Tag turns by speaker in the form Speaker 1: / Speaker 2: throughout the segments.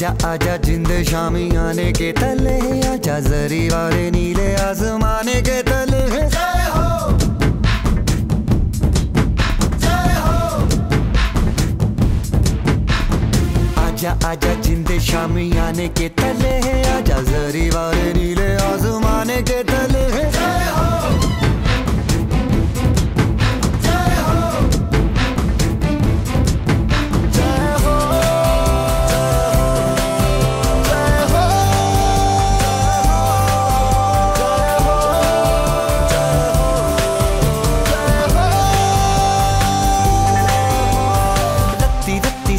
Speaker 1: आजा आजा जिंद शामी आने के तले, आजा जरी वाले नीले आसमाने के तले। जय हो जय हो। आजा आजा जिंद शामी आने के तले, आजा जरी वाले नीले आसमाने के तले। जय हो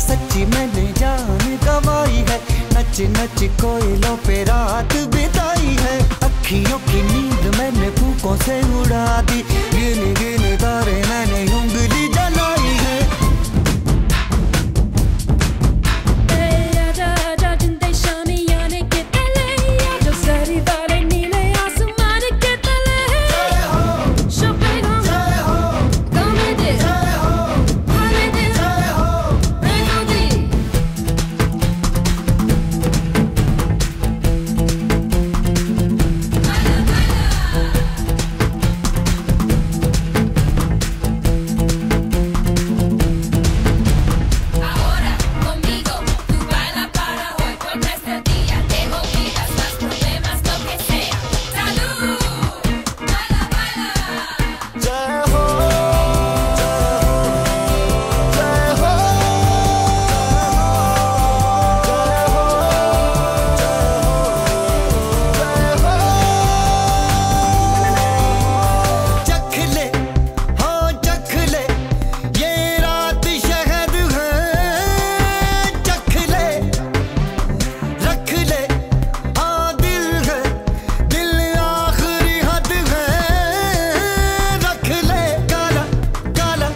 Speaker 1: सच्ची मैंने जान गवाई है, नच नच कोयलों पे रात बिताई है। अखियों की नींद मैंने फूकों से उड़ा दी, गिन गिन तारे मैंने उंगली जलाई है।
Speaker 2: आजा आजा जिंदे शामी आने के तले, आजा सारी वाले नीले आसमान के तले। जय हो शोपेगा जय हो गाने दे जय हो हाले दे जय हो बेगोदी। Ahora conmigo tú baila para hoy, porque este día te olvidas los problemas, lo que sea. Salud, baila baila.
Speaker 1: जय हो जय हो चख ले हाँ चख ले, ये रात शहद है। चख ले रख ले हाँ दिल है, दिल आखिरी हद है। रख ले काला काला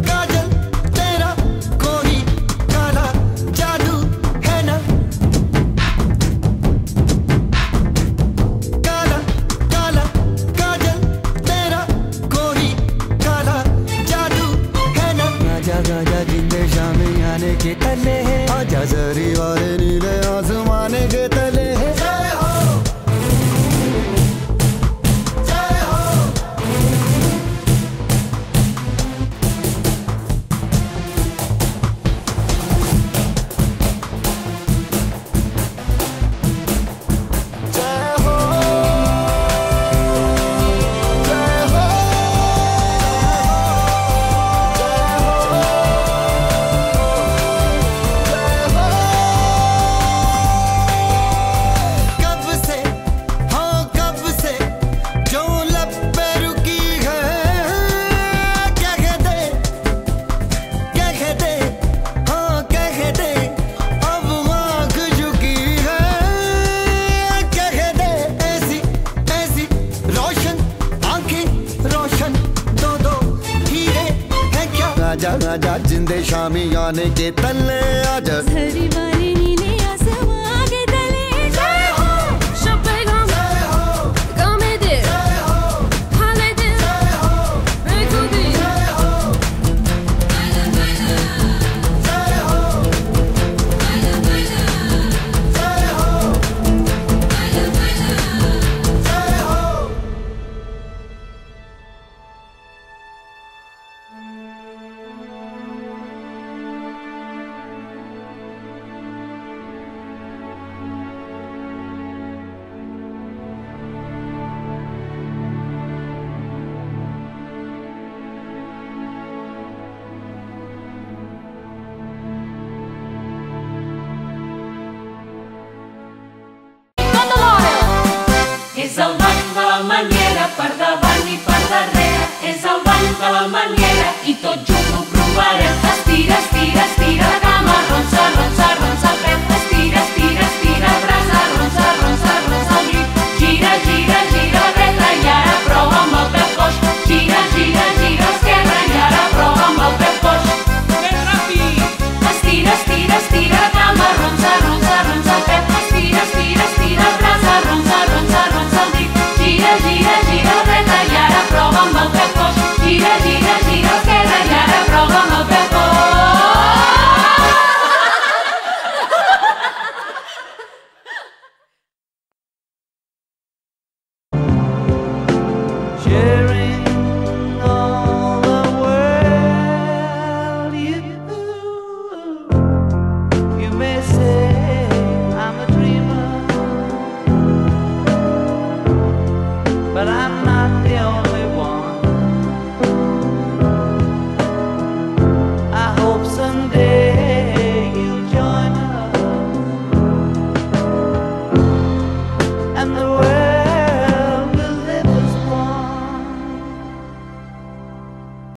Speaker 1: काजल तेरा, कोई काला जादू है ना। काला काला काजल तेरा, कोई काला जादू है ना। आजा आजा जिंदे शामी आने के तले, आजा जरी वाले नीले आसमाने के तले। जय हो जय हो। जय हो जय हो कब से हाँ कब से जो लब पे रुकी है। कह दे हाँ कह दे, अब आँख झुकी है। कह दे ऐसी ऐसी रोशन आंखें रोशन, दो दो हीरे हैं क्या। आजा आजा जिंदे शामी आने के तले, आजा
Speaker 2: सारी वाले नीले आसमान के तले। जय हो शोपेगा जय हो गाने दे जय हो हाले दे जय हो बेगोदी। जय हो बाला बाला
Speaker 1: जय हो
Speaker 2: बाला बाला
Speaker 1: जय हो
Speaker 2: बाला बाला।
Speaker 1: जय हो।
Speaker 3: És el ball de la Maniera, per davant i per darrere. És el ball de la Maniera i tots junts ho provarem. Estira, estira, estira la cama, ronsa, ronsa, ronsa el peu.